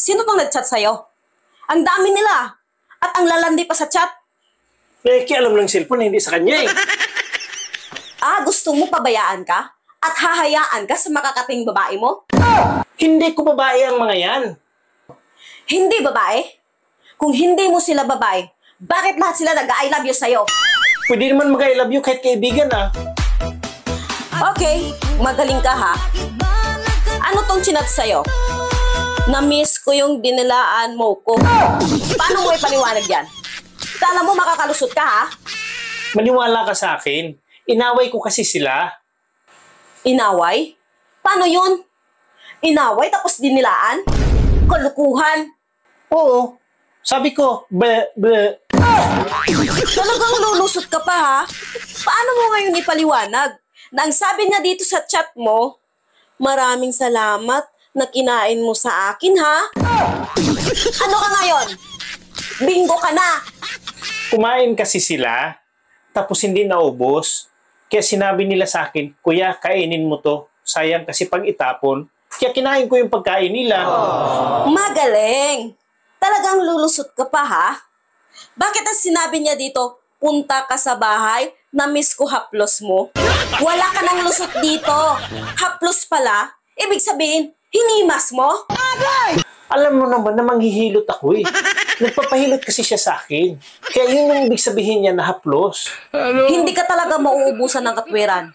Sino bang nag-chat sa'yo? Ang dami nila. At ang lalandi pa sa chat. Alam ng cellphone, hindi sa kanya eh. Gusto mo pabayaan ka? At hahayaan ka sa makakating babae mo? Hindi ko babae ang mga yan. Hindi babae? Kung hindi mo sila babae, bakit lahat sila nag-I love you sa'yo? Pwede naman mag-I love you kahit kaibigan ah. Okay, magaling ka ha. Ano tong chinat sa'yo? Na-miss ko yung dinilaan mo ko. Paano mo ipaliwanag yan? Kala mo makakalusot ka ha? Maniwala ka sa akin. Inaway ko kasi sila. Inaway? Paano yun? Inaway tapos dinilaan? Kalukuhan? Oo. Sabi ko, Talagang lulusot ka pa ha? Paano mo ngayon ipaliwanag? Na ang sabi niya dito sa chat mo, maraming salamat na kinain mo sa akin ha? Ano ka ngayon? Bingo ka na! kumain kasi sila, tapos hindi naubos. Kaya sinabi nila sa akin, Kuya, kainin mo to. Sayang kasi pag itapon. Kaya kinain ko yung pagkain nila. Magaling! Talagang lulusot ka pa ha? Bakit ang sinabi niya dito, punta ka sa bahay, na-miss ko haplos mo? Wala ka ng lusot dito. Haplos pala, ibig sabihin, hinimas mo? Alam mo naman na manghihilot ako eh. Nagpapahilot kasi siya sa akin. Kaya yun yung ibig sabihin niya na haplos. Hindi ka talaga mauubusan ng katwiran.